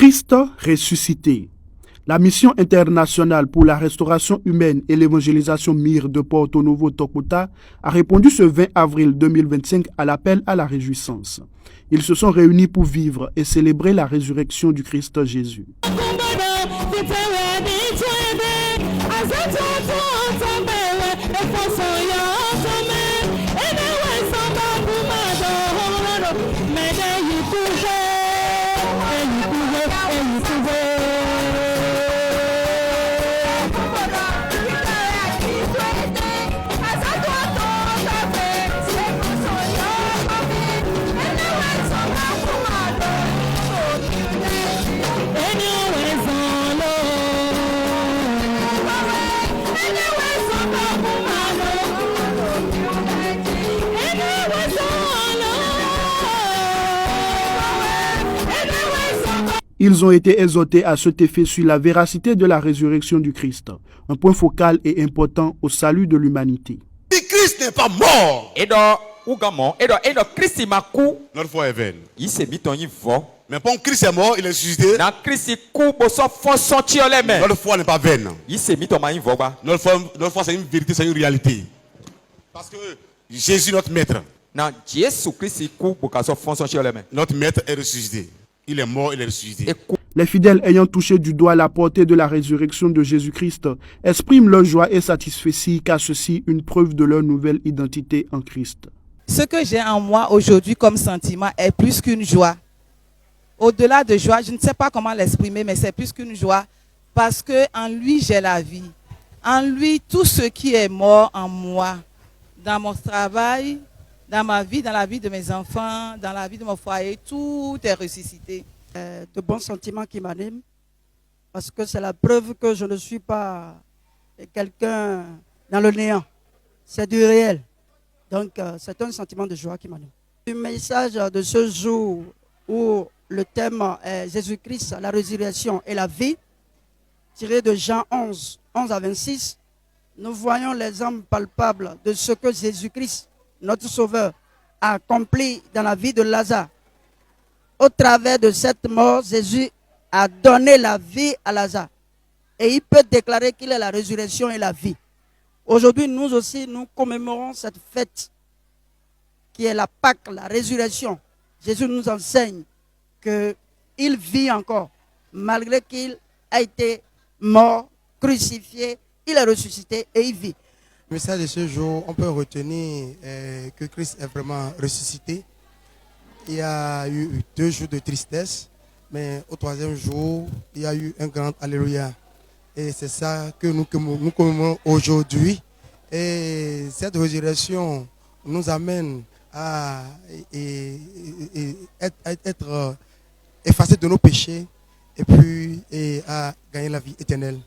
Christ ressuscité. La mission internationale pour la restauration humaine et l'évangélisation MIR de Porto Novo Tokota a répondu ce 20 avril 2025 à l'appel à la réjouissance. Ils se sont réunis pour vivre et célébrer la résurrection du Christ Jésus. Ils ont été exhortés à cet effet sur la véracité de la résurrection du Christ, un point focal et important au salut de l'humanité. Si Christ n'est pas mort, notre foi est vaine. mais quand Christ est mort, il est ressuscité, notre foi n'est pas vaine. Notre foi c'est une vérité, c'est une réalité. Parce que Jésus, notre maître, notre maître est ressuscité. Il est mort, il est ressuscité. Les fidèles ayant touché du doigt la portée de la résurrection de Jésus-Christ expriment leur joie et satisfaction car ceci une preuve de leur nouvelle identité en Christ. Ce que j'ai en moi aujourd'hui comme sentiment est plus qu'une joie. Au-delà de joie, je ne sais pas comment l'exprimer, mais c'est plus qu'une joie parce que en lui j'ai la vie. En lui, tout ce qui est mort en moi, dans mon travail, dans ma vie, dans la vie de mes enfants, dans la vie de mon foyer, tout est ressuscité. De bons sentiments qui m'animent, parce que c'est la preuve que je ne suis pas quelqu'un dans le néant. C'est du réel. Donc, c'est un sentiment de joie qui m'anime. Le message de ce jour où le thème est Jésus-Christ, la résurrection et la vie, tiré de Jean 11, 11 à 26, nous voyons l'exemple palpable de ce que Jésus-Christ, notre Sauveur, a accompli dans la vie de Lazare. Au travers de cette mort, Jésus a donné la vie à Lazare. Et il peut déclarer qu'il est la résurrection et la vie. Aujourd'hui, nous aussi, nous commémorons cette fête qui est la Pâque, la résurrection. Jésus nous enseigne qu'il vit encore. Malgré qu'il a été mort, crucifié, il est ressuscité et il vit. Le message de ce jour, on peut retenir que Christ est vraiment ressuscité. Il y a eu 2 jours de tristesse, mais au 3e jour, il y a eu un grand Alléluia. Et c'est ça que nous commémorons aujourd'hui. Et cette résurrection nous amène à être effacés de nos péchés et puis à gagner la vie éternelle.